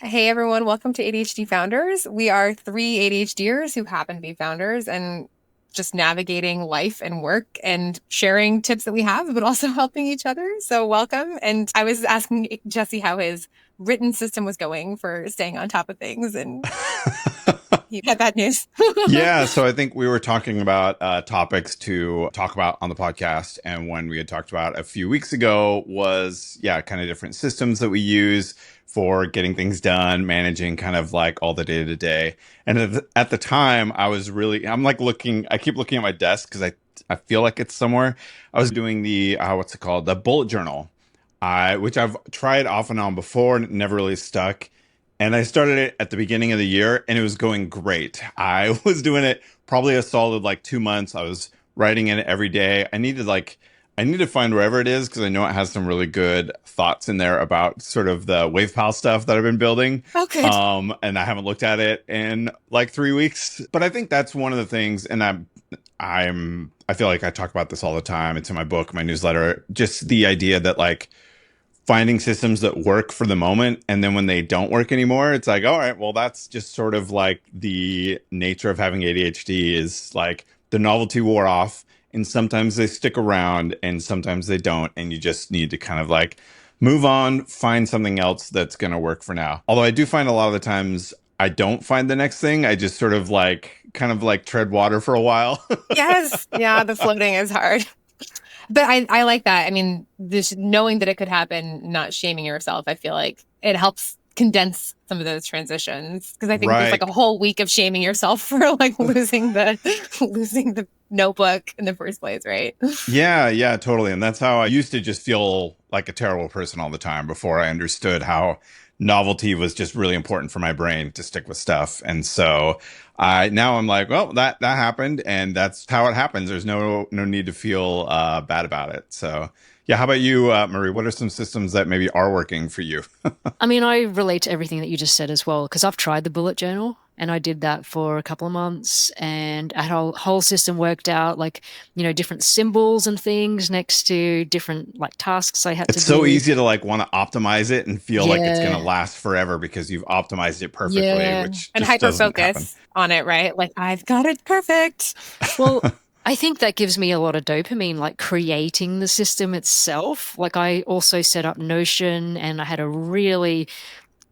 Hey everyone, welcome to ADHD Founders. We are three ADHDers who happen to be founders and just navigating life and work and sharing tips that we have, but also helping each other. So welcome. And I was asking Jesse how his written system was going for staying on top of things, and he had bad news. Yeah, so I think we were talking about topics to talk about on the podcast. And one we had talked about a few weeks ago was, yeah, kind of different systems that we use for getting things done, managing kind of like all the day to day. And at the time, I'm like I keep looking at my desk because I feel like it's somewhere. I was doing the, what's it called? The bullet journal, which I've tried off and on before and it never really stuck. And I started it at the beginning of the year and it was going great. I was doing it probably a solid like 2 months. I was writing in it every day. I need to find wherever it is because I know it has some really good thoughts in there about sort of the WavePal stuff that I've been building. Oh, good. And I haven't looked at it in like 3 weeks. But I think that's one of the things, and I feel like I talk about this all the time. It's in my book, my newsletter, just the idea that like finding systems that work for the moment, and then when they don't work anymore, it's like, all right, well, that's just sort of like the nature of having ADHD is like the novelty wore off, and sometimes they stick around and sometimes they don't, and you just need to kind of like move on, find something else that's going to work for now. Although I do find a lot of the times I don't find the next thing. I just sort of like kind of like tread water for a while. Yes. Yeah, the floating is hard. But I like that. I mean, this knowing that it could happen, not shaming yourself, I feel like it helps condense some of those transitions. Because I think there's like Right. a whole week of shaming yourself for like losing the notebook in the first place, right? Yeah, yeah, totally. And that's how I used to just feel like a terrible person all the time before I understood how novelty was just really important for my brain to stick with stuff. And so I now I'm like, well, that happened and that's how it happens. There's no need to feel bad about it. So yeah, how about you, Marie? What are some systems that maybe are working for you? I mean, I relate to everything that you just said as well, because I've tried the bullet journal and I did that for a couple of months and our whole system worked out like, different symbols and things next to different like tasks I had to It's so do. easy to like want to optimize it and feel like it's going to Yeah. last forever because you've optimized it perfectly, Yeah. which And just hyper doesn't happen. focus on it, right? Like I've got it perfect. Well, I think that gives me a lot of dopamine, like creating the system itself. Like I also set up Notion and I had a really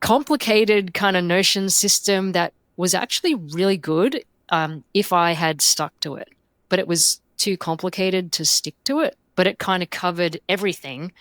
complicated kind of Notion system that was actually really good if I had stuck to it. But it was too complicated to stick to it. But it kind of covered everything.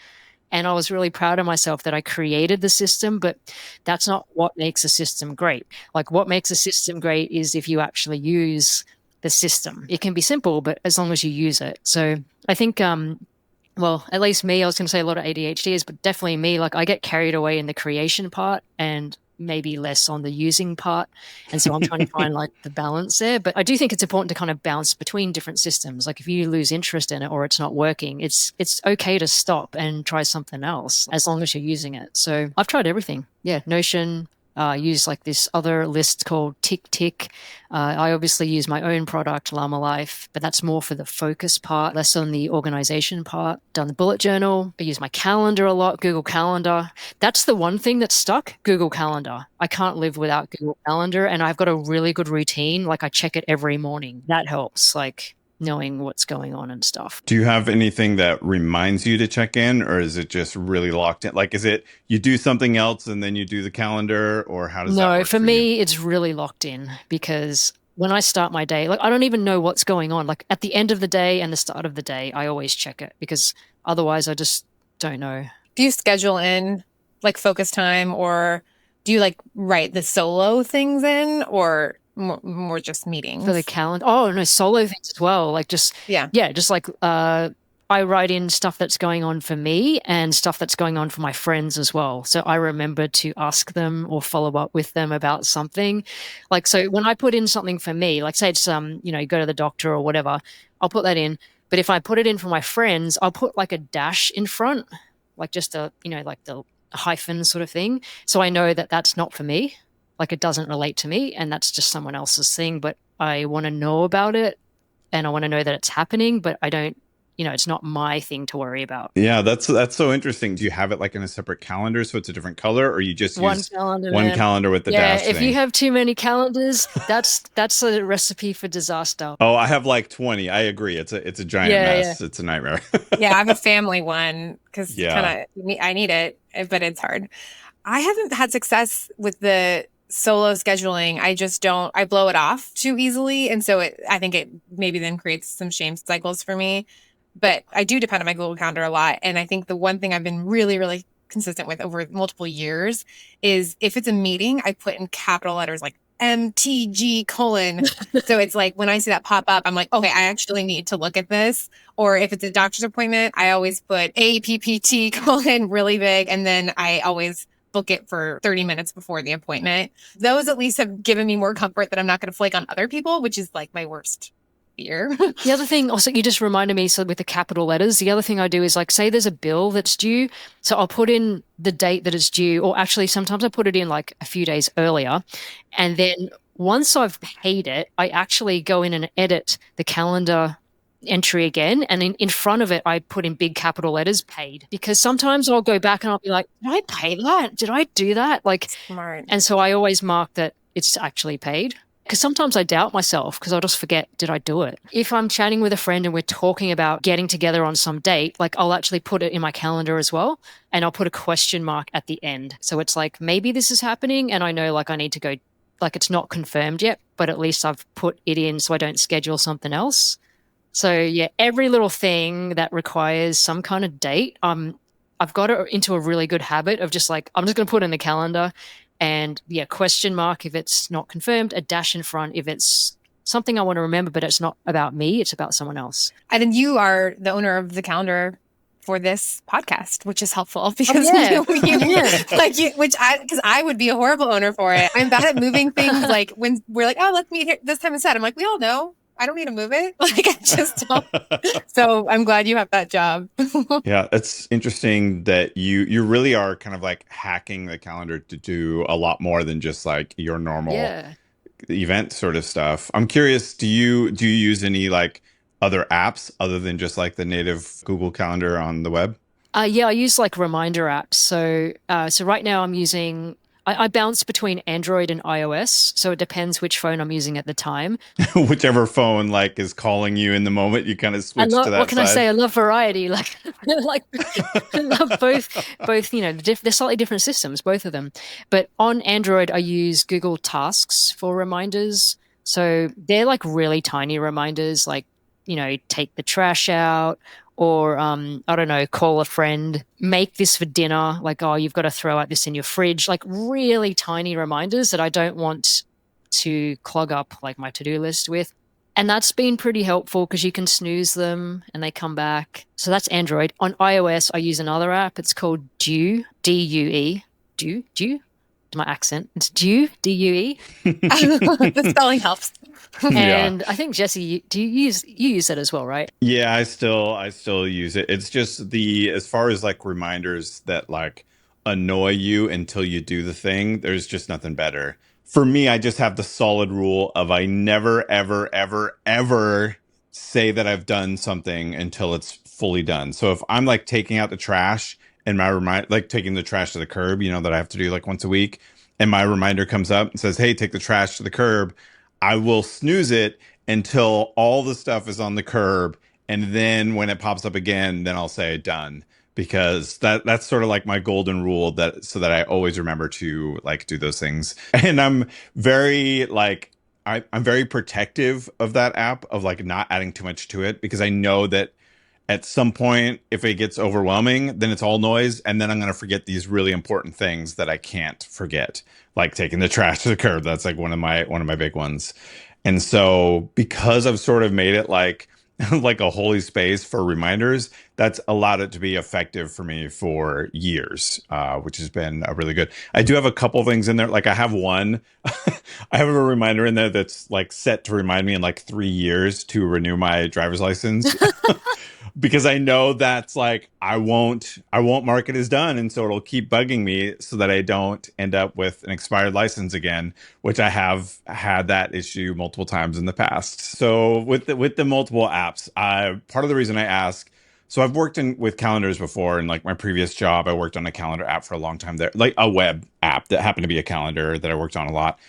And I was really proud of myself that I created the system, but that's not what makes a system great. Like, what makes a system great is if you actually use the system. It can be simple, but as long as you use it. So I think well, at least me, I was going to say a lot of ADHD is, but definitely me, like I get carried away in the creation part and maybe less on the using part. And so I'm trying to find like the balance there. But I do think it's important to kind of bounce between different systems. Like if you lose interest in it or it's not working, it's okay to stop and try something else as long as you're using it. So I've tried everything. Yeah, Notion, use like this other list called TickTick. I obviously use my own product, Llama Life, but that's more for the focus part, less on the organization part. Done the bullet journal. I use my calendar a lot, Google Calendar. That's the one thing that's stuck, Google Calendar. I can't live without Google Calendar, and I've got a really good routine. Like I check it every morning. That helps, like knowing what's going on and stuff. Do you have anything that reminds you to check in, or is it just really locked in? Like, is it you do something else and then you do the calendar, or how does that No, work for for you? me, it's really locked in because when I start my day, like I don't even know what's going on. Like at the end of the day and the start of the day, I always check it because otherwise I just don't know. Do you schedule in like focus time, or do you like write the solo things in, or more just For the meetings? calendar, oh no, solo things as well. Like just, Yeah. yeah, just like I write in stuff that's going on for me and stuff that's going on for my friends as well. So I remember to ask them or follow up with them about something. Like, so when I put in something for me, like say it's, go to the doctor or whatever, I'll put that in. But if I put it in for my friends, I'll put like a dash in front, like just like the hyphen sort of thing. So I know that that's not for me. Like it doesn't relate to me and that's just someone else's thing. But I want to know about it and I want to know that it's happening, but I don't it's not my thing to worry about. Yeah, that's so interesting. Do you have it like in a separate calendar so it's a different color, or you just One use calendar, one man. calendar with the Yeah, dash if you thing? have too many calendars, that's a recipe for disaster. Oh, I have like 20. I agree. It's a giant Yeah, yeah. mess. It's a nightmare. Yeah, I have a family one because Yeah. kind of I need it, but it's hard. I haven't had success with the solo scheduling. I just don't, I blow it off too easily. And so I think it maybe then creates some shame cycles for me. But I do depend on my Google Calendar a lot. And I think the one thing I've been really, really consistent with over multiple years is if it's a meeting, I put in capital letters like MTG colon. So it's like when I see that pop up, I'm like, okay, I actually need to look at this. Or if it's a doctor's appointment, I always put APPT colon really big. And then I always book it for 30 minutes before the appointment. Those at least have given me more comfort that I'm not going to flake on other people, which is like my worst fear. The other thing also, you just reminded me, so with the capital letters, the other thing I do is like, say there's a bill that's due. So I'll put in the date that it's due, or actually sometimes I put it in like a few days earlier. And then once I've paid it, I actually go in and edit the calendar entry again. And in front of it, I put in big capital letters, paid. Because sometimes I'll go back and I'll be like, did I pay that? Did I do that? Like, Smart. and so I always mark that it's actually paid. Because sometimes I doubt myself because I'll just forget, did I do it? If I'm chatting with a friend and we're talking about getting together on some date, like I'll actually put it in my calendar as well. And I'll put a question mark at the end. So it's like, maybe this is happening and I know like I need to go, like it's not confirmed yet, but at least I've put it in so I don't schedule something else. So yeah, every little thing that requires some kind of date, I've got it into a really good habit of just like, I'm just going to put it in the calendar. And yeah, question mark if it's not confirmed, a dash in front if it's something I want to remember, but it's not about me, it's about someone else. And then you are the owner of the calendar for this podcast, which is helpful because because I would be a horrible owner for it. I'm bad at moving things. Like when we're like, oh, let's meet here this time instead. I'm like, we all know. I don't need to move it. Like I just don't. So I'm glad you have that job. Yeah, it's interesting that you really are kind of like hacking the calendar to do a lot more than just like your normal event sort of stuff. I'm curious, do you use any like other apps other than just like the native Google Calendar on the web? Yeah, I use like reminder apps. So right now I'm using I bounce between Android and iOS, so it depends which phone I'm using at the time. Whichever phone like is calling you in the moment, you kind of switch to that what can side. I say? I love variety. Like, like I love both. They're slightly different systems, both of them. But on Android, I use Google Tasks for reminders. So they're like really tiny reminders, like take the trash out, or I don't know, call a friend, make this for dinner, like, oh, you've got to throw out this in your fridge, like really tiny reminders that I don't want to clog up like my to-do list with. And that's been pretty helpful because you can snooze them and they come back. So that's Android. On iOS, I use another app. It's called Due, D-U-E. Due? My accent. It's Due, D-U-E. The spelling helps. And I think Jesse, you use that as well, right? Yeah, I still use it. It's just as far as like reminders that like annoy you until you do the thing, there's just nothing better. For me, I just have the solid rule of I never, ever, ever, ever say that I've done something until it's fully done. So if I'm like taking out the trash and like taking the trash to the curb, that I have to do like once a week, and my reminder comes up and says, hey, take the trash to the curb, I will snooze it until all the stuff is on the curb. And then when it pops up again, then I'll say done, because that's sort of like my golden rule so that I always remember to like do those things. And I'm very like, I'm very protective of that app, of like not adding too much to it, because I know that at some point, if it gets overwhelming, then it's all noise. And then I'm going to forget these really important things that I can't forget, like taking the trash to the curb. That's like one of my big ones. And so because I've sort of made it like, like a holy space for reminders, that's allowed it to be effective for me for years, which has been really good. I do have a couple things in there. Like I have one, I have a reminder in there that's like set to remind me in like 3 years to renew my driver's license. Because I know that's like I won't mark it as done, and so it'll keep bugging me so that I don't end up with an expired license again, which I have had that issue multiple times in the past. So with the multiple apps, part of the reason I ask, so I've worked in with calendars before, and like my previous job, I worked on a calendar app for a long time there, like a web app that happened to be a calendar that I worked on a lot.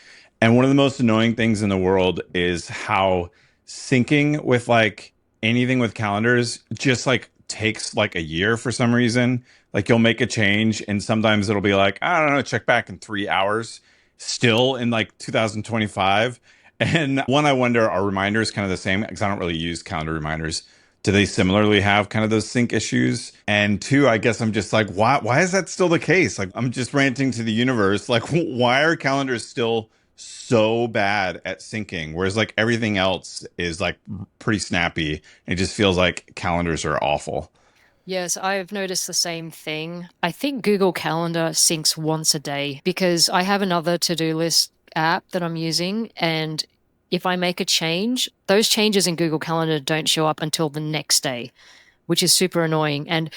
And one of the most annoying things in the world is how syncing with like anything with calendars just like takes like a year for some reason. Like you'll make a change and sometimes it'll be like, I don't know, check back in 3 hours, still in like 2025. And one, I wonder, are reminders kind of the same? Because I don't really use calendar reminders. Do they similarly have kind of those sync issues? And two, I guess I'm just like, why is that still the case? Like I'm just ranting to the universe. Like, why are calendars still so bad at syncing, whereas like everything else is like pretty snappy? It just feels like calendars are awful. Yes, I've noticed the same thing. I think Google Calendar syncs once a day because I have another to-do list app that I'm using. And if I make a change, those changes in Google Calendar don't show up until the next day, which is super annoying. And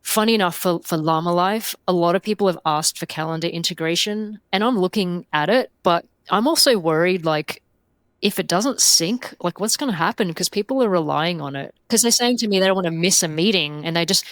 funny enough, for Llama Life, a lot of people have asked for calendar integration, and I'm looking at it, but I'm also worried, like, if it doesn't sync, like what's going to happen? Because people are relying on it. Because they're saying to me they don't want to miss a meeting, and they just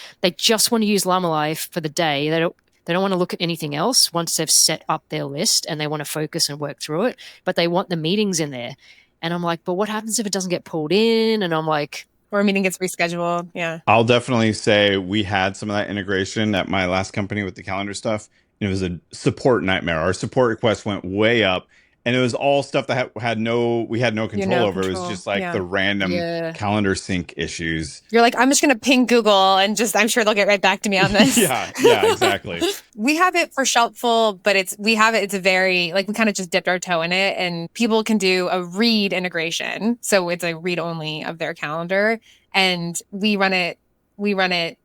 want to use Llama Life for the day. They don't want to look at anything else once they've set up their list, and they want to focus and work through it. But they want the meetings in there, and I'm like, but what happens if it doesn't get pulled in? And I'm like, Or a meeting gets rescheduled. Yeah. I'll definitely say we had some of that integration at my last company with the calendar stuff. And it was a support nightmare. Our support request went way up, and it was all stuff that we had no You control know, over. It was control. just like Yeah. the random yeah. calendar sync issues. You're like, I'm just going to ping Google and just, I'm sure they'll get right back to me on this. Yeah, exactly. We have it for Shelpful, but it's a very, like, we kind of just dipped our toe in it, and people can do a read integration. So it's a read only of their calendar, and we run it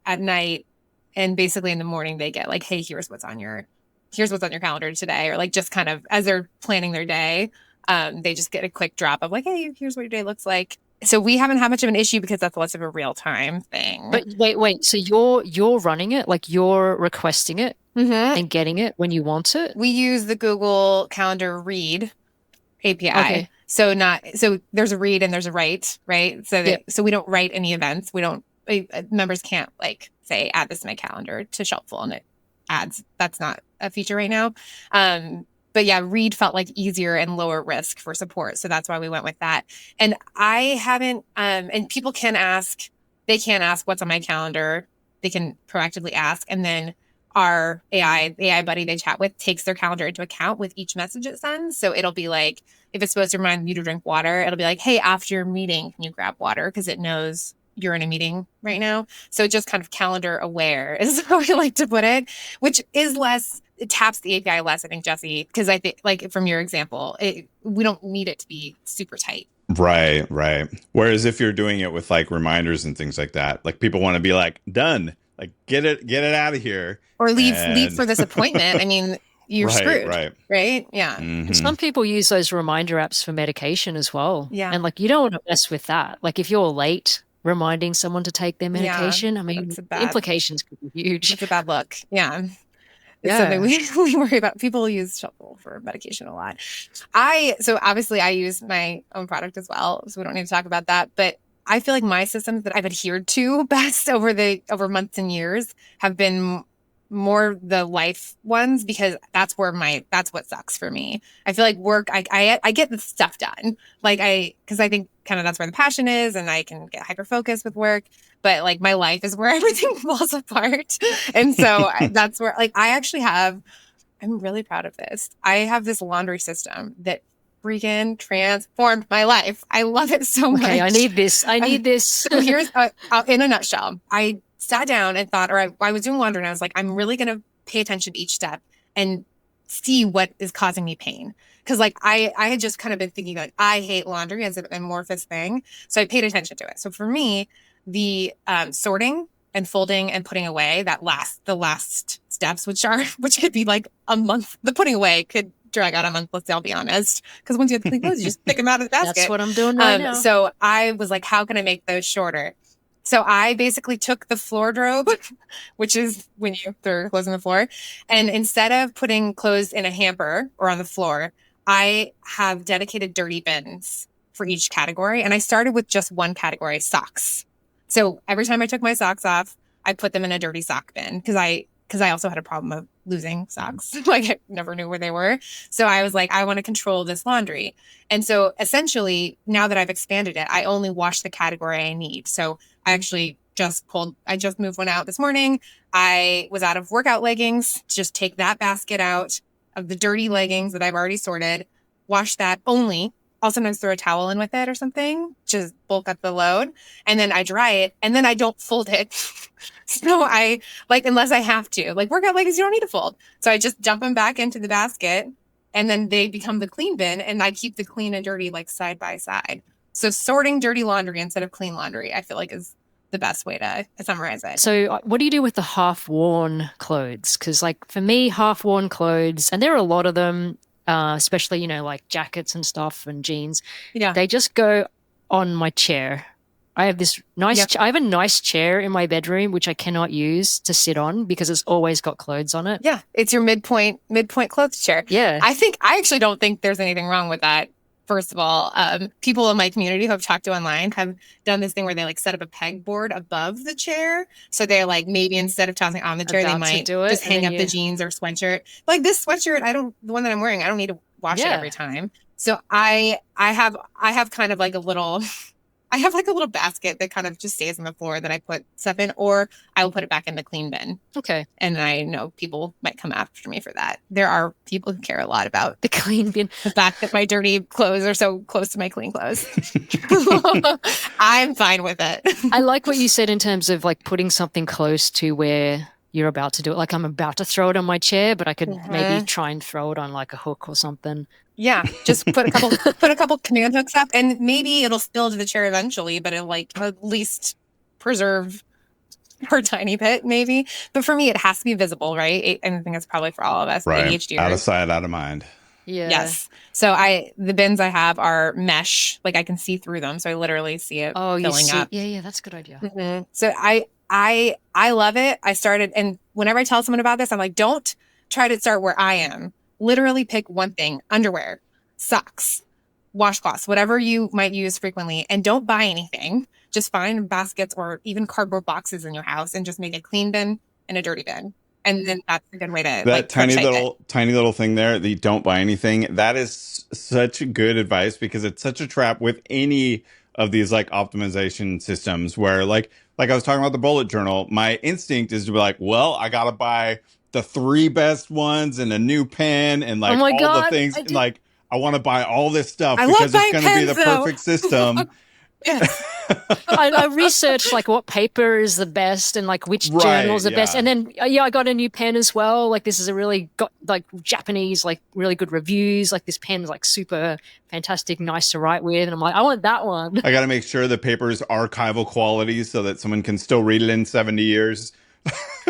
at night, and basically in the morning they get like, hey, here's what's on your calendar today, or like just kind of as they're planning their day, they just get a quick drop of like, hey, here's what your day looks like. So we haven't had much of an issue because that's less of a real time thing. But wait. So you're running it, like you're requesting it and getting it when you want it? We use the Google Calendar Read API. Okay. So there's a read and there's a write, right? So we don't write any events. Members can't like say, add this to my calendar to Shelpful, and it adds. That's not a feature right now. But yeah, read felt like easier and lower risk for support. So that's why we went with that. And I haven't, and people can ask, they can ask what's on my calendar. They can proactively ask. And then our the AI buddy they chat with takes their calendar into account with each message it sends. So it'll be like, if it's supposed to remind you to drink water, it'll be like, hey, after your meeting, can you grab water? Because it knows you're in a meeting right now. So just kind of calendar aware is how we like to put it, which is it taps the API less, I think, Jesse, because I think, like, from your example, we don't need it to be super tight. Right. Whereas if you're doing it with like reminders and things like that, like people want to be like, done, like get it out of here. Or leave for this appointment. I mean, you're screwed. Right? Yeah. And some people use those reminder apps for medication as well. Yeah. And like, you don't want to mess with that. Like if you're late reminding someone to take their medication, I mean, the implications could be huge. It's a bad look. Yeah. It's something we worry about. People use Shuffle for medication a lot. So obviously I use my own product as well, so we don't need to talk about that. But I feel like my systems that I've adhered to best over months and years have been more the life ones, because that's what sucks for me. I feel like work, I get the stuff done. Because I think kind of that's where the passion is, and I can get hyper focused with work. But like my life is where everything falls apart. And so that's where, like, I'm really proud of this. I have this laundry system that freaking transformed my life. I love it so much. Okay, I need this. So here's, in a nutshell, I sat down and thought, or I was doing laundry, and I was like, I'm really going to pay attention to each step and see what is causing me pain. Because like I had just kind of been thinking, like, I hate laundry as an amorphous thing. So I paid attention to it. So for me, the sorting and folding and putting away, the last steps, which could be like a month. The putting away could drag out a month, I'll be honest. Because once you have the clean clothes, you just pick them out of the basket. That's what I'm doing right now. So I was like, how can I make those shorter? So I basically took the floor drobe, which is when you throw your clothes on the floor, and instead of putting clothes in a hamper or on the floor, I have dedicated dirty bins for each category. And I started with just one category, socks. So every time I took my socks off, I put them in a dirty sock bin because I also had a problem of losing socks. Like I never knew where they were. So I was like, I want to control this laundry. And so essentially, now that I've expanded it, I only wash the category I need. So I just moved one out this morning. I was out of workout leggings. Just take that basket out of the dirty leggings that I've already sorted, wash that only. I'll sometimes throw a towel in with it or something, just bulk up the load. And then I dry it and then I don't fold it. So I unless I have to, like workout leggings, you don't need to fold. So I just dump them back into the basket and then they become the clean bin and I keep the clean and dirty like side by side. So sorting dirty laundry instead of clean laundry, I feel like is the best way to summarize it. So what do you do with the half-worn clothes? Because like for me, half-worn clothes, and there are a lot of them, especially, like jackets and stuff and jeans. Yeah. They just go on my chair. I have this nice, I have a nice chair in my bedroom, which I cannot use to sit on because it's always got clothes on it. Yeah. It's your midpoint clothes chair. Yeah. I actually don't think there's anything wrong with that. First of all, people in my community who I've talked to online have done this thing where they like set up a pegboard above the chair. So they're like, maybe instead of tossing on the chair, they might just hang up the jeans or sweatshirt. Like this sweatshirt, the one that I'm wearing, I don't need to wash it every time. So I have kind of like a little basket that kind of just stays on the floor that I put stuff in, or I will put it back in the clean bin. Okay. And I know people might come after me for that. There are people who care a lot about the clean bin, the fact that my dirty clothes are so close to my clean clothes. I'm fine with it. I like what you said in terms of like putting something close to where you're about to do it. Like I'm about to throw it on my chair, but I could maybe try and throw it on like a hook or something. Yeah, just put a couple command hooks up, and maybe it'll spill to the chair eventually, but it'll like at least preserve her tiny bit, maybe. But for me, it has to be visible, right? I think that's probably for all of us, right. ADHDers. Out of sight, out of mind. Yeah. Yes. So the bins I have are mesh, like I can see through them, so I literally see it filling up. Yeah, that's a good idea. Mm-hmm. So I love it. I started, and whenever I tell someone about this, I'm like, don't try to start where I am. Literally pick one thing: underwear, socks, washcloths, whatever you might use frequently, and don't buy anything. Just find baskets or even cardboard boxes in your house and just make a clean bin and a dirty bin. And then that's a good way to that tiny little thing there, the don't buy anything. That is such good advice because it's such a trap with any of these like optimization systems where like I was talking about the bullet journal, my instinct is to be like, well, I got to buy the 3 best ones and a new pen and like all the things. And, like I want to buy all this stuff because it's going to be the perfect system. I researched like what paper is the best and like which journal is the best. And then, I got a new pen as well. Like this is a really got like Japanese, like really good reviews. Like this pen is like super fantastic, nice to write with. And I'm like, I want that one. I got to make sure the paper's archival quality so that someone can still read it in 70 years.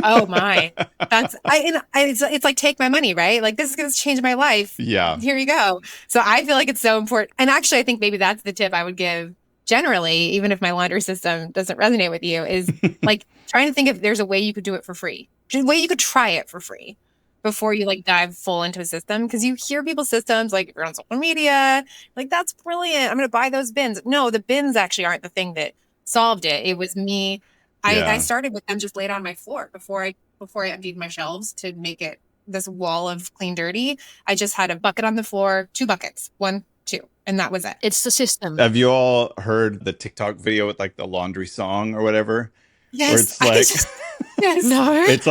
Oh my, it's like, take my money, right? Like this is going to change my life. Yeah. Here you go. So I feel like it's so important. And actually, I think maybe that's the tip I would give generally, even if my laundry system doesn't resonate with you, is like trying to think if there's a way you could do it for free. Just a way you could try it for free before you like dive full into a system. Because you hear people's systems, like if you're on social media, like that's brilliant, I'm going to buy those bins. No, the bins actually aren't the thing that solved it. It was me. I started with them just laid on my floor before I emptied my shelves to make it this wall of clean dirty. I just had a bucket on the floor, 2 buckets, 1, 2, and that was it. It's the system. Have you all heard the TikTok video with like the laundry song or whatever? Yes. Where it's like, yes. No. It's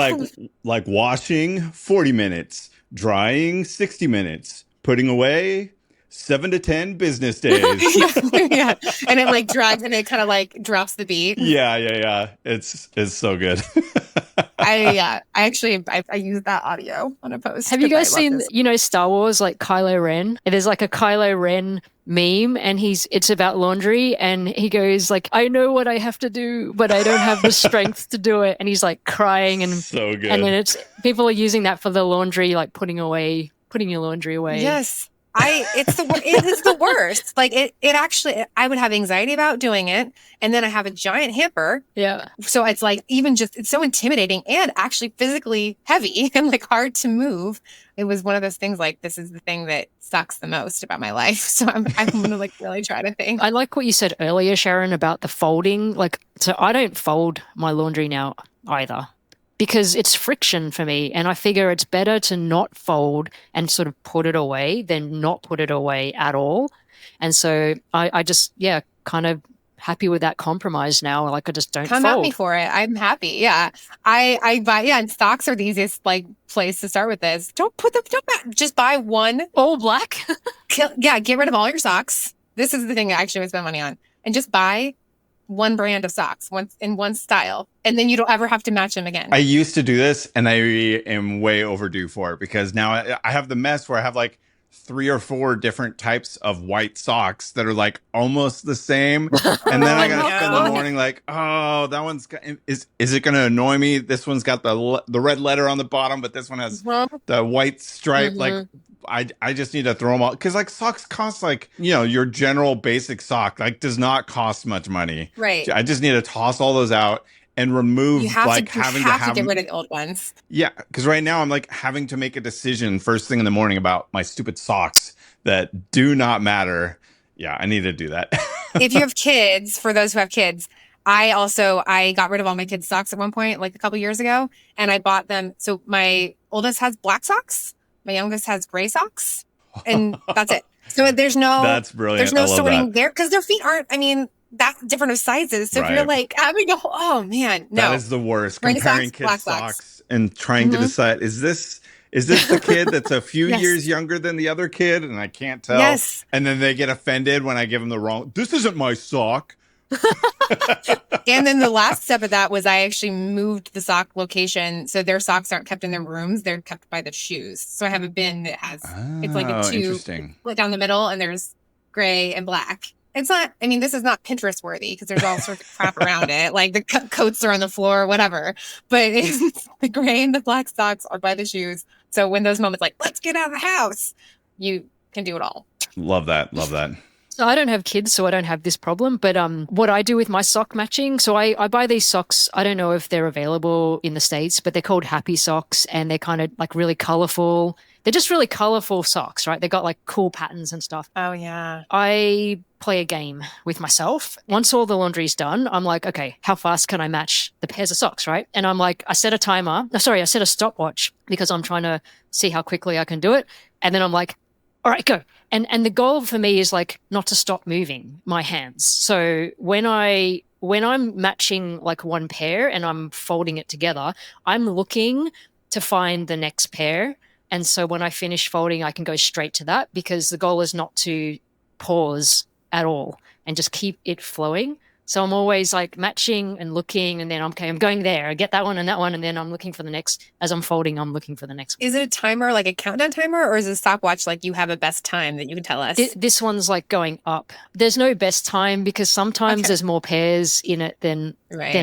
like washing 40 minutes, drying 60 minutes, putting away 7 to 10 business days. Yeah. And it like drags and it kind of like drops the beat. Yeah. It's so good. I use that audio on a post. Have you 'cause I guys love seen, this. Star Wars, like Kylo Ren? There's like a Kylo Ren meme and it's about laundry and he goes like, I know what I have to do, but I don't have the strength to do it. And he's like crying So good. and then people are using that for the laundry, like putting your laundry away. Yes. It is the worst. Like it actually, I would have anxiety about doing it. And then I have a giant hamper. Yeah. So it's like, it's so intimidating and actually physically heavy and like hard to move. It was one of those things like, this is the thing that sucks the most about my life. So I'm going to like really try to think. I like what you said earlier, Sharon, about the folding. Like, so I don't fold my laundry now either, because it's friction for me. And I figure it's better to not fold and sort of put it away than not put it away at all. And so I just, kind of happy with that compromise now. Like I just don't Come fold. at me for it. I'm happy. Yeah. I buy, and socks are the easiest like place to start with this. Just buy one. All black? Get rid of all your socks. This is the thing I actually would spend money on. And just buy one brand of socks, in one style, and then you don't ever have to match them again. I used to do this, and I am way overdue for it because now I have the mess where I have like 3 or 4 different types of white socks that are like almost the same, and then I gotta spend the morning like, oh, that one's got, is it gonna annoy me? This one's got the red letter on the bottom, but this one has the white stripe. Like, I just need to throw them all because like socks cost like, your general basic sock like does not cost much money. Right. I just need to toss all those out and remove having to get rid of the old ones. Yeah, because right now I'm like having to make a decision first thing in the morning about my stupid socks that do not matter. Yeah, I need to do that. If you have kids, for those who have kids, I got rid of all my kids' socks at one point, like a couple years ago, and I bought them. So my oldest has black socks. My youngest has gray socks, and that's it. So that's brilliant. There's no sorting there because their feet aren't, that different of sizes. So if you're like having oh man, no. That is the worst. Comparing kids' socks and trying to decide, is this the kid that's a few years younger than the other kid? And I can't tell. Yes. And then they get offended when I give them the wrong, this isn't my sock. And then the last step of that was I actually moved the sock location. So their socks aren't kept in their rooms. They're kept by the shoes. So I have a bin that has, it's like a tube split down the middle and there's gray and black. It's not, this is not Pinterest worthy because there's all sorts of crap around it. Like the coats are on the floor, whatever. But the gray and the black socks are by the shoes. So when those moments like, let's get out of the house, you can do it all. Love that. So I don't have kids, so I don't have this problem. But what I do with my sock matching, so I buy these socks. I don't know if they're available in the States, but they're called Happy Socks, and they're kind of like really colorful. They're just really colorful socks, right? They got like cool patterns and stuff. Oh, yeah. I play a game with myself. Once all the laundry's done, I'm like, okay, how fast can I match the pairs of socks, right? And I'm like, I set a stopwatch because I'm trying to see how quickly I can do it. And then I'm like, all right, go. And the goal for me is like not to stop moving my hands. So when I'm matching like one pair and I'm folding it together, I'm looking to find the next pair. And so when I finish folding, I can go straight to that because the goal is not to pause at all and just keep it flowing. So I'm always like matching and looking, and then I'm going there. I get that one, and then I'm looking for the next. As I'm folding, I'm looking for the next one. Is it a timer, like a countdown timer, or is it a stopwatch like you have a best time that you can tell us? This one's like going up. There's no best time because sometimes there's more pairs in it than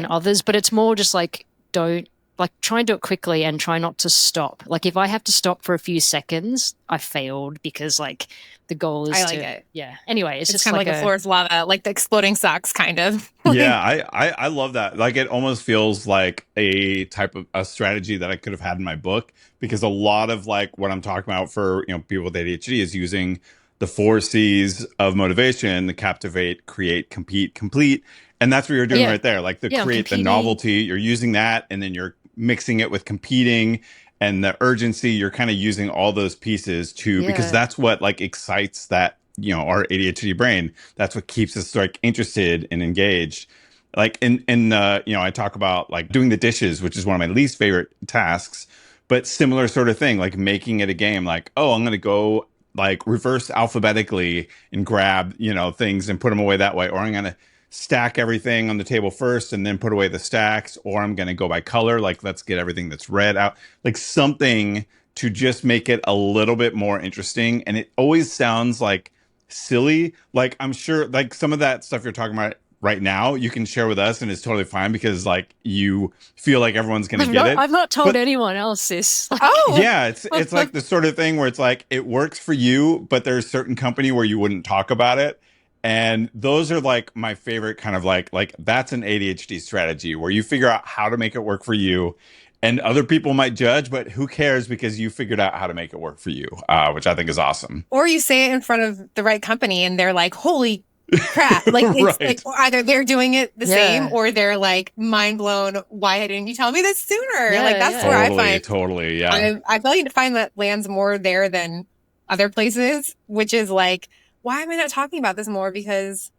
others, but it's more just like try and do it quickly and try not to stop. Like if I have to stop for a few seconds, I failed because like the goal is yeah. Anyway, it's just kind of like a floor is lava, like the exploding socks kind of. Yeah, I love that. Like it almost feels like a type of a strategy that I could have had in my book because a lot of like what I'm talking about for, people with ADHD is using the 4 C's of motivation: the captivate, create, compete, complete. And that's what you're doing right there. Like create the novelty, you're using that, and then you're mixing it with competing and the urgency. You're kind of using all those pieces because that's what like excites that, our ADHD brain. That's what keeps us like interested and engaged. Like I talk about like doing the dishes, which is one of my least favorite tasks, but similar sort of thing, like making it a game. Like, oh, I'm going to go like reverse alphabetically and grab, things and put them away that way. Or I'm going to stack everything on the table first and then put away the stacks. Or I'm going to go by color. Like, let's get everything that's red out. Like something to just make it a little bit more interesting. And it always sounds like silly. Like, I'm sure like some of that stuff you're talking about right now, you can share with us and it's totally fine because like you feel like everyone's going to get it. I've not told But anyone else this. Oh, yeah, it's like the sort of thing where it's like it works for you, but there's a certain company where you wouldn't talk about it. And those are like my favorite kind of like that's an ADHD strategy where you figure out how to make it work for you. And other people might judge, but who cares because you figured out how to make it work for you, which I think is awesome. or you say it in front of the right company and they're like, holy crap. Like it's Right. like either they're doing it the Yeah. same or they're like mind blown. Why didn't you tell me this sooner? Yeah, Like that's yeah. where I Totally, find totally, yeah. I feel like find that lands more there than other places, which is like, why am I not talking about this more? Because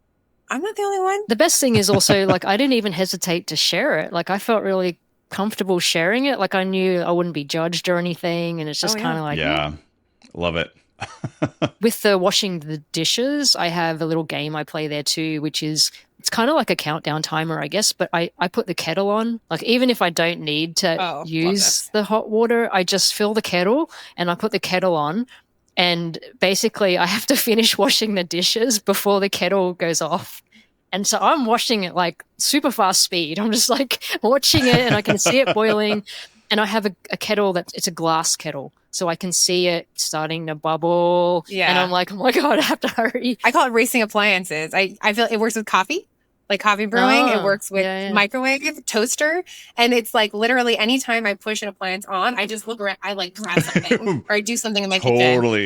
I'm not the only one. The best thing is also like I didn't even hesitate to share it. Like I felt really comfortable sharing it. Like I knew I wouldn't be judged or anything. And it's just Oh, yeah. kind of like, Yeah, love it. with the washing the dishes, I have a little game I play there too, which is it's kind of like a countdown timer, I guess, but I put the kettle on. Like even if I don't need to Oh, love use this. the hot water, I just fill the kettle and I put the kettle on. And basically I have to finish washing the dishes before the kettle goes off. And so I'm washing it like super fast speed. I'm just like watching it and I can see it boiling. And I have a kettle it's a glass kettle. So I can see it starting to bubble. Yeah. And I'm like, oh my God, I have to hurry. I call it racing appliances. I feel it works with coffee, like coffee brewing. It Oh, works with yeah, yeah. microwave, toaster. And it's like literally anytime I push an appliance on, I just look around, I like grab something or I do something in my kitchen.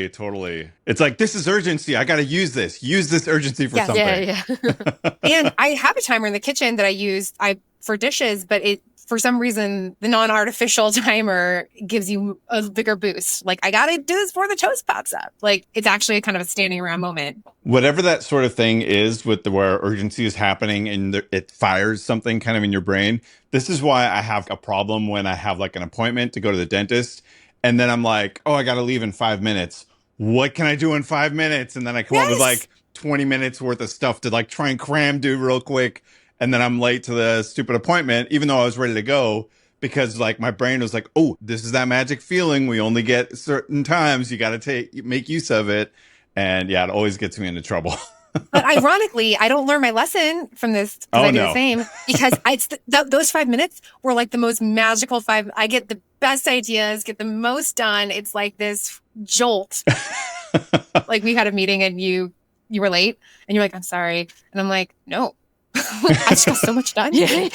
Totally. It's like, this is urgency. I got to use this. Use this urgency for Yeah. something. Yeah. And I have a timer in the kitchen that I use for dishes, but for some reason, the non-artificial timer gives you a bigger boost. Like, I got to do this before the toast pops up. Like, it's actually a kind of a standing around moment. Whatever that sort of thing is with where urgency is happening and it fires something kind of in your brain. This is why I have a problem when I have like an appointment to go to the dentist. And then I'm like, oh, I got to leave in 5 minutes. What can I do in 5 minutes? And then I come up with like 20 minutes worth of stuff to like try and do real quick. And then I'm late to the stupid appointment, even though I was ready to go, because like my brain was like, oh, this is that magic feeling we only get certain times. You got to make use of it. And yeah, it always gets me into trouble. But ironically, I don't learn my lesson from this because Oh, I do no. the same. Because those 5 minutes were like the most magical five. I get the best ideas, get the most done. It's like this jolt. Like we had a meeting and you were late and you're like, I'm sorry. And I'm like, no. I just got so much done. Like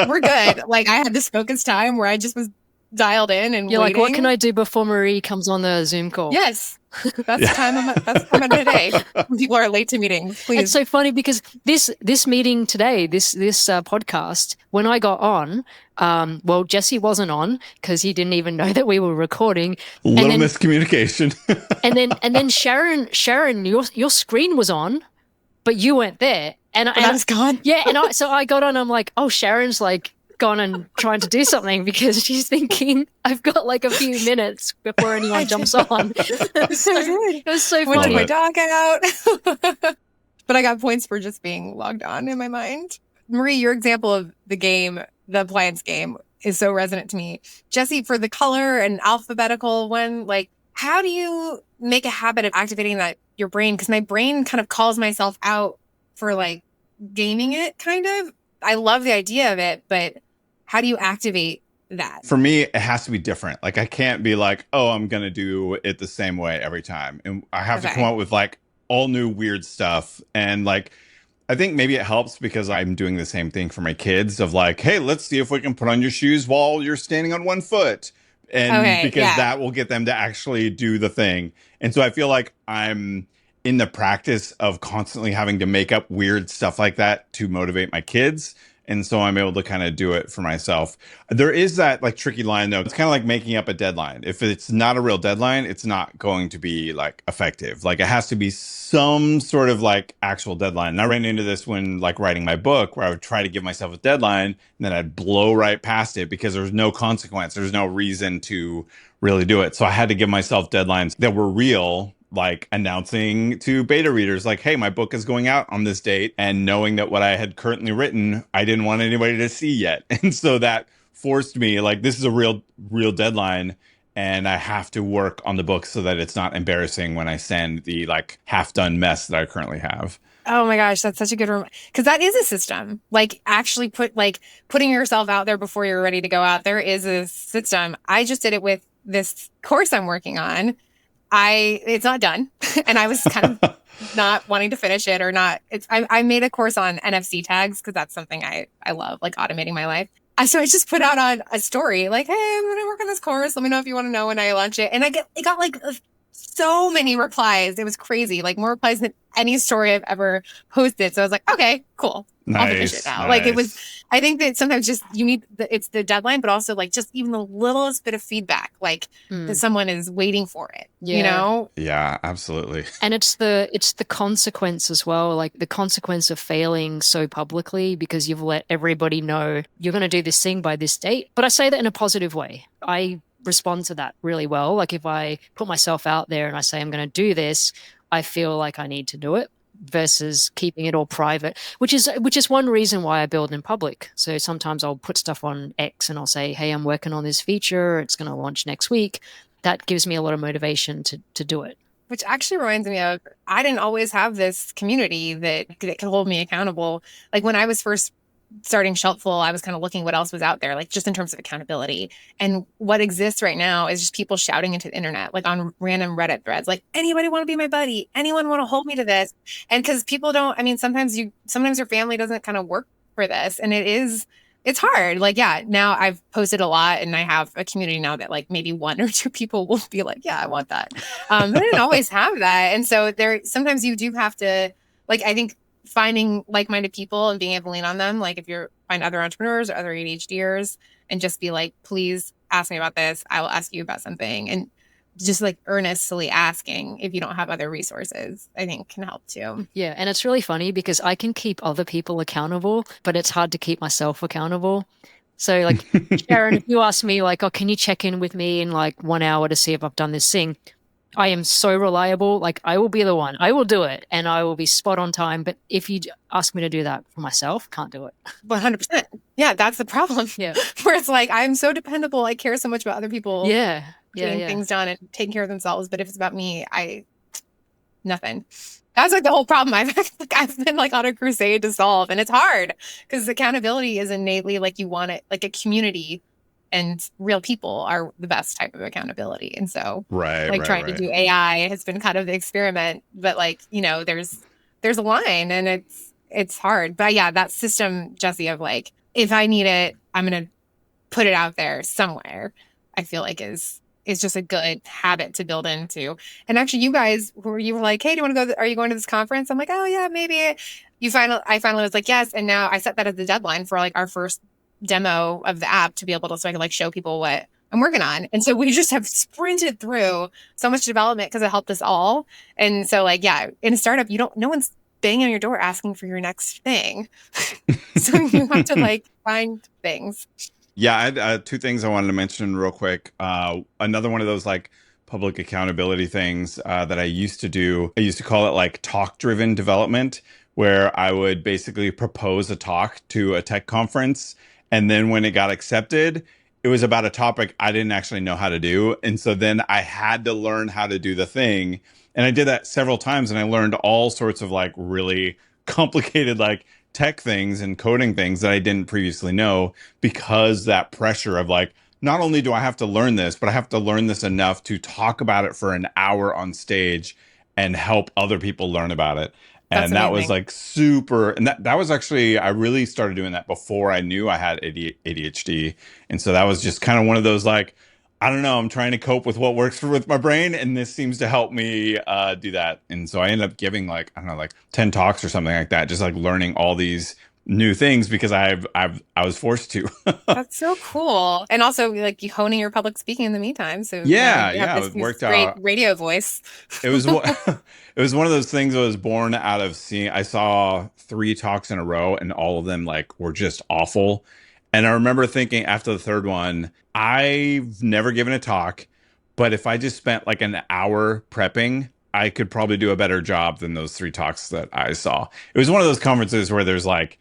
we're good. Like I had this focused time where I just was dialed in and You're waiting. like, what can I do before Marie comes on the Zoom call? Yes. That's the time that's the time of the day. When people are late to meetings. Please. It's so funny because this meeting today, this podcast, when I got on, well, Jesse wasn't on because he didn't even know that we were recording. Little miscommunication. and then Sharon, your screen was on, but you weren't there. And I was gone. Yeah, and so I got on. I'm like, oh, Sharon's like gone and trying to do something because she's thinking I've got like a few minutes before anyone jumps on. It was so Went to funny. my dog out. But I got points for just being logged on in my mind. Marie, your example of the game, the appliance game, is so resonant to me. Jesse, for the color and alphabetical one, like, how do you make a habit of activating your brain? Because my brain kind of calls myself out for like gaming it, kind of. I love the idea of it, but how do you activate that? For me, it has to be different. Like I can't be like, oh, I'm going to do it the same way every time. And I have to come up with like all new weird stuff. And like, I think maybe it helps because I'm doing the same thing for my kids of like, hey, let's see if we can put on your shoes while you're standing on one foot. And because that will get them to actually do the thing. And so I feel like I'm in the practice of constantly having to make up weird stuff like that to motivate my kids. And so I'm able to kind of do it for myself. There is that like tricky line though. It's kind of like making up a deadline. If it's not a real deadline, it's not going to be like effective. Like it has to be some sort of like actual deadline. And I ran into this when like writing my book where I would try to give myself a deadline and then I'd blow right past it because there's no consequence. There's no reason to really do it. So I had to give myself deadlines that were real like announcing to beta readers, like, hey, my book is going out on this date, and knowing that what I had currently written, I didn't want anybody to see yet. And so that forced me, like, this is a real deadline, and I have to work on the book so that it's not embarrassing when I send the like half done mess that I currently have. Oh my gosh, that's such a good reminder. Because that is a system. Like actually putting yourself out there before you're ready to go out there is a system. I just did it with this course I'm working on. It's not done. And I was kind of not wanting to finish it or not. I made a course on NFC tags because that's something I love, like automating my life. So I just put out on a story like, hey, I'm going to work on this course. Let me know if you want to know when I launch it. And it got like so many replies. It was crazy, like more replies than any story I've ever posted. So I was like, okay, cool. I'll finish it now. Nice. Like it was, I think that sometimes just you need it's the deadline, but also like just even the littlest bit of feedback, like that someone is waiting for it, you know? Yeah, absolutely. And it's the consequence as well, like the consequence of failing so publicly because you've let everybody know you're going to do this thing by this date. But I say that in a positive way. I respond to that really well. Like if I put myself out there and I say I'm going to do this, I feel like I need to do it versus keeping it all private, which is one reason why I build in public. So sometimes I'll put stuff on X and I'll say, hey, I'm working on this feature. It's going to launch next week. That gives me a lot of motivation to do it. Which actually reminds me of, I didn't always have this community that could hold me accountable. Like when I was first starting Shelpful, I was kind of looking what else was out there, like just in terms of accountability. And what exists right now is just people shouting into the internet, like on random Reddit threads, like, anybody want to be my buddy? Anyone want to hold me to this? And because people don't, I mean, sometimes your family doesn't kind of work for this. And it's hard. Like, yeah, now I've posted a lot and I have a community now that like maybe one or two people will be like, yeah, I want that. But I didn't always have that. And so sometimes you do have to, like, I think finding like-minded people and being able to lean on them. Like if you find other entrepreneurs or other ADHDers and just be like, please ask me about this. I will ask you about something. And just like earnestly asking if you don't have other resources, I think can help too. Yeah. And it's really funny because I can keep other people accountable, but it's hard to keep myself accountable. So like, Sharon, if you ask me like, oh, can you check in with me in like 1 hour to see if I've done this thing? I am so reliable. Like I will be the one. I will do it and I will be spot on time. But if you ask me to do that for myself, can't do it. 100%. Yeah, that's the problem. Yeah. Where it's like, I'm so dependable. I care so much about other people getting things done and taking care of themselves. But if it's about me, nothing. That's like the whole problem. I've been like on a crusade to solve. And it's hard because accountability is innately like you want it, like a community. And real people are the best type of accountability. And so trying to do AI has been kind of the experiment, but like, you know, there's a line and it's hard. But yeah, that system, Jesse, of like, if I need it, I'm going to put it out there somewhere, I feel like is just a good habit to build into. And actually you guys you were like, hey, do you want to go? Are you going to this conference? I'm like, oh yeah, maybe. I finally was like, yes. And now I set that as the deadline for like our first demo of the app to be able to, so I can like show people what I'm working on. And so we just have sprinted through so much development because it helped us all. And so like, yeah, in a startup, no one's banging on your door asking for your next thing. So you have to like find things. Yeah, I had two things I wanted to mention real quick. Another one of those like public accountability things that I used to do. I used to call it like talk-driven development, where I would basically propose a talk to a tech conference. And then when it got accepted, it was about a topic I didn't actually know how to do. And so then I had to learn how to do the thing. And I did that several times and I learned all sorts of like really complicated like tech things and coding things that I didn't previously know, because that pressure of like, not only do I have to learn this, but I have to learn this enough to talk about it for an hour on stage and help other people learn about it. And that was like super, and that was actually, I really started doing that before I knew I had ADHD. And so that was just kind of one of those like, I don't know, I'm trying to cope with what works with my brain, and this seems to help me do that. And so I ended up giving like, I don't know, like 10 talks or something like that, just like learning all these new things because I was forced to. That's so cool. And also like you honing your public speaking in the meantime. So it worked out. Radio voice. It was it was one of those things that was born out of seeing, I saw 3 talks in a row and all of them like were just awful. And I remember thinking after the third one, I've never given a talk, but if I just spent like an hour prepping, I could probably do a better job than those three talks that I saw. It was one of those conferences where there's like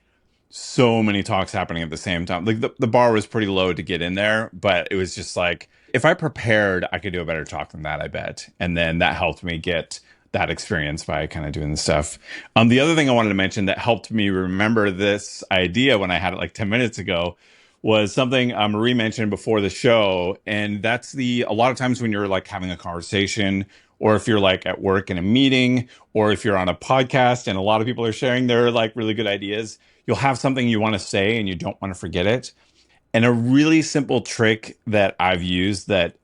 so many talks happening at the same time. Like the bar was pretty low to get in there, but it was just like, if I prepared, I could do a better talk than that, I bet. And then that helped me get that experience by kind of doing the stuff. The other thing I wanted to mention that helped me remember this idea when I had it like 10 minutes ago was something Marie mentioned before the show. And that's a lot of times when you're like having a conversation, or if you're like at work in a meeting, or if you're on a podcast and a lot of people are sharing their like really good ideas, you'll have something you want to say and you don't want to forget it. And a really simple trick that I've used, that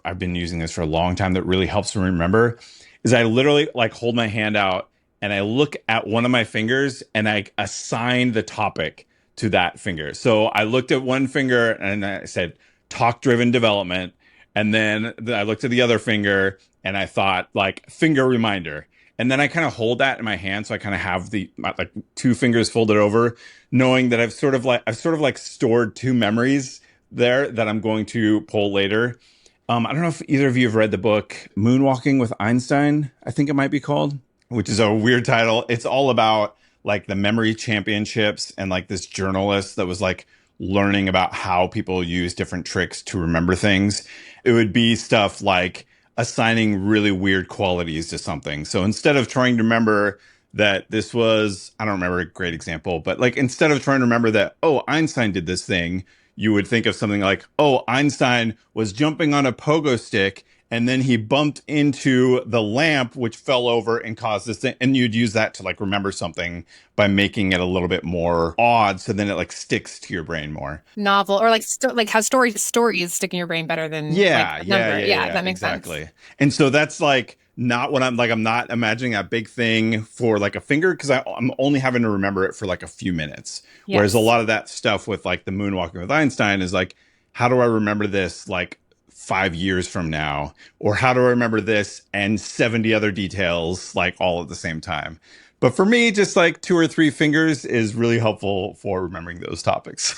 I've been using this for a long time, that really helps me remember, is I literally like hold my hand out and I look at one of my fingers and I assign the topic to that finger. So I looked at one finger and I said talk driven development. And then I looked at the other finger and I thought like finger reminder. And then I kind of hold that in my hand. So I kind of have like two fingers folded over, knowing that I've sort of like stored two memories there that I'm going to pull later. I don't know if either of you have read the book Moonwalking with Einstein, I think it might be called, which is a weird title. It's all about like the memory championships and like this journalist that was like learning about how people use different tricks to remember things. It would be stuff like assigning really weird qualities to something. So instead of trying to remember that this was, I don't remember a great example, but like instead of trying to remember that, oh, Einstein did this thing, you would think of something like, oh, Einstein was jumping on a pogo stick and then he bumped into the lamp, which fell over and caused this thing. And you'd use that to like remember something by making it a little bit more odd. So then it like sticks to your brain more. Novel, or like like how stories stick in your brain better than like a number. Yeah, that makes exactly. sense. And so that's like not what I'm not imagining a big thing for like a finger, because I'm only having to remember it for like a few minutes. Yes. Whereas a lot of that stuff with like the Moonwalking with Einstein is like, how do I remember this like 5 years from now? Or how do I remember this and 70 other details like all at the same time? But for me, just like 2 or 3 fingers is really helpful for remembering those topics.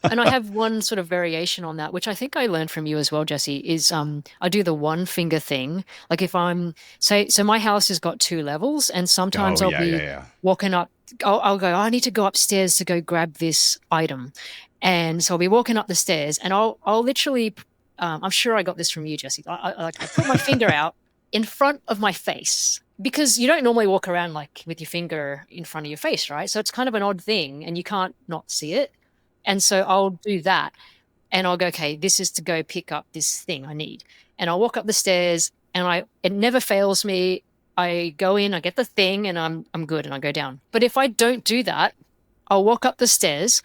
And I have one sort of variation on that, which I think I learned from you as well, Jesse, is I do the one finger thing. Like if so my house has got 2 levels, and sometimes I'll be walking up, I'll go, I need to go upstairs to go grab this item. And so I'll be walking up the stairs and I'll literally, I'm sure I got this from you, Jesse. I put my finger out in front of my face, because you don't normally walk around like with your finger in front of your face, right? So it's kind of an odd thing and you can't not see it. And so I'll do that and I'll go, okay, this is to go pick up this thing I need. And I'll walk up the stairs and it never fails me. I go in, I get the thing and I'm good, and I go down. But if I don't do that, I'll walk up the stairs,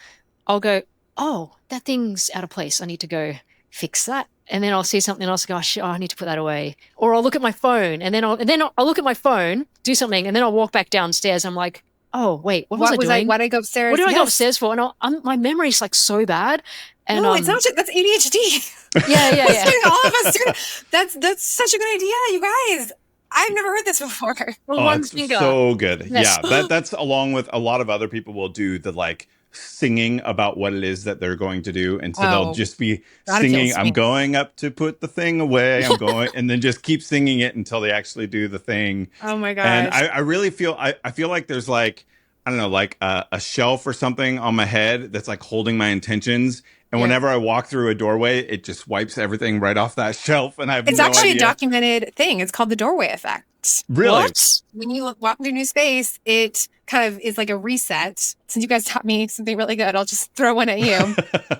I'll go, oh, that thing's out of place. I need to go fix that. And then I'll see something else, go, oh, shit, I need to put that away. Or I'll look at my phone and then I'll look at my phone, do something, and then I'll walk back downstairs. I'm like, oh, wait, what was I doing? Why did I go upstairs? What did I go upstairs for? And my memory's like so bad. And, no, it's not. That's ADHD. Yeah. All of us do. That's such a good idea, you guys. I've never heard this before. Well, one finger. So good. Yes. Yeah, that's along with a lot of other people will do the like singing about what it is that they're going to do, and so they'll just be singing, I'm going up to put the thing away, I'm going, and then just keep singing it until they actually do the thing. Oh my gosh. And I really feel I feel like there's like, I don't know, like a shelf or something on my head that's like holding my intentions. And whenever I walk through a doorway, it just wipes everything right off that shelf. And it's actually a documented thing. It's called the doorway effect. Really? What? When you walk into a new space, it kind of is like a reset. Since you guys taught me something really good, I'll just throw one at you.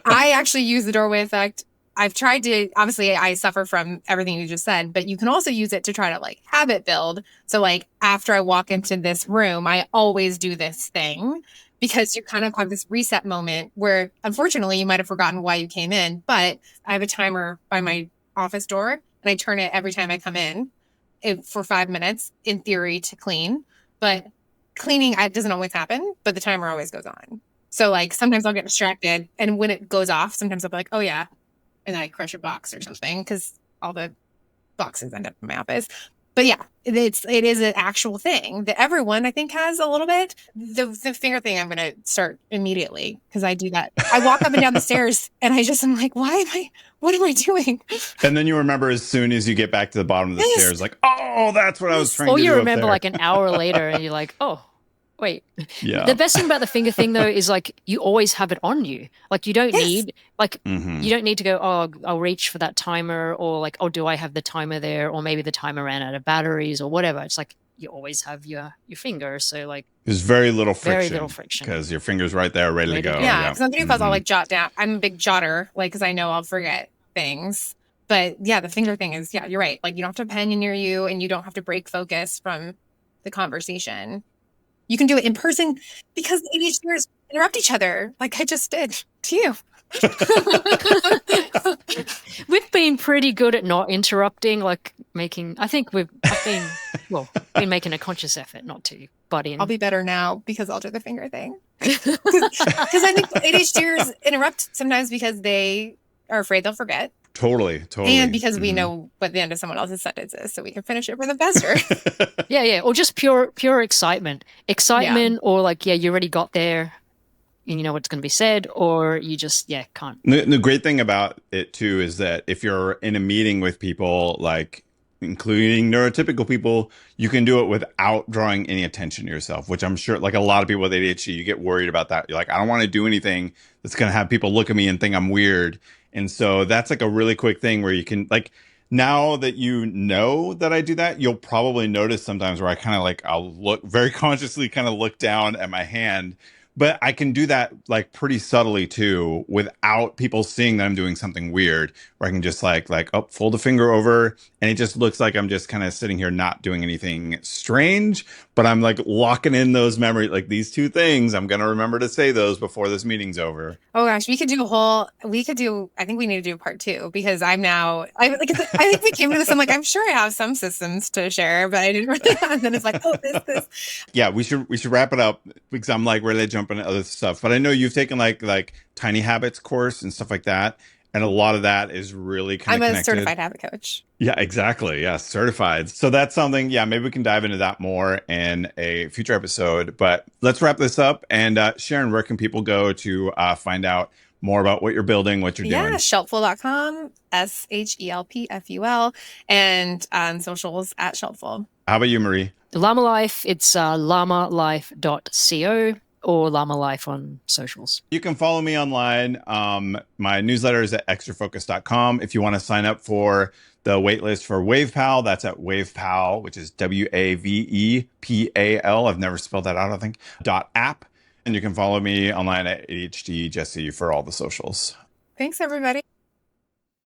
I actually use the doorway effect. I've tried to, obviously I suffer from everything you just said, but you can also use it to try to like habit build. So like after I walk into this room, I always do this thing, because you kind of have this reset moment where unfortunately you might have forgotten why you came in, but I have a timer by my office door and I turn it every time I come in for 5 minutes in theory to clean. But cleaning, it doesn't always happen, but the timer always goes on. So like sometimes I'll get distracted, and when it goes off, sometimes I'll be like, oh yeah. And then I crush a box or something, because all the boxes end up in my office. But yeah, it is an actual thing that everyone I think has a little bit. The finger thing I'm gonna start immediately because I do that. I walk up and down the stairs and I'm like, what am I doing? And then you remember as soon as you get back to the bottom of the Yes. stairs, like, oh, that's what I was Yes. trying Or to you do up remember there. like an hour later and you're like, oh, wait. Yeah. The best thing about the finger thing though is like you always have it on you. Like you don't Yes. need like Mhm. you don't need to go, oh, I'll reach for that timer, or like, oh, do I have the timer there? Or maybe the timer ran out of batteries or whatever. It's like you always have your finger. So like There's very little very little friction. because your finger's right there, ready to go. Yeah, because on video calls I'll Mhm. like jot down. I'm a big jotter, like because I know I'll forget things. But yeah, the finger thing is, yeah, you're right. Like you don't have to have a pen near you, and you don't have to break focus from the conversation. You can do it in person because ADHDers interrupt each other, like I just did to you. We've been pretty good at not interrupting, like I think I've been making a conscious effort not to butt in. I'll be better now because I'll do the finger thing. Because I think ADHDers interrupt sometimes because they are afraid they'll forget. Totally. And because we know what the end of someone else's sentence is, so we can finish it for them faster. Yeah. Or just pure excitement. Or like, yeah, you already got there and you know what's going to be said, or you just, can't. The great thing about it too is that if you're in a meeting with people, like including neurotypical people, you can do it without drawing any attention to yourself, which I'm sure like a lot of people with ADHD, you get worried about that. You're like, I don't want to do anything that's going to have people look at me and think I'm weird. And so that's like a really quick thing where you can like, now that you know that I do that, you'll probably notice sometimes where I kind of like, I'll look very consciously kind of look down at my hand. But I can do that like pretty subtly too, without people seeing that I'm doing something weird. Where I can just like fold a finger over, and it just looks like I'm just kind of sitting here not doing anything strange. But I'm like locking in those memories, like these two things. I'm gonna remember to say those before this meeting's over. Oh gosh, I think we need to do part 2 because I think we came to this. I'm like, I'm sure I have some systems to share, but I didn't really have. And then it's like, oh, this. Yeah, we should wrap it up because I'm like ready to jump into other stuff. But I know you've taken like Tiny Habits course and stuff like that. And a lot of that is really kind of I'm connected. a certified habit coach. Yeah, exactly. Yeah, certified. So that's something, yeah, maybe we can dive into that more in a future episode. But let's wrap this up. And Sharon, where can people go to find out more about what you're building, what you're doing? Yeah, shelpful.com, SHELPFUL, and on socials at shelpful. How about you, Marie? Llama Life, it's llama.life.co. or Llama Life on socials. You can follow me online. My newsletter is at extrafocus.com. If you want to sign up for the waitlist for WavePal, that's at WavePal, which is WAVEPAL. I've never spelled that out, I think, .app. And you can follow me online at ADHD Jesse for all the socials. Thanks, everybody.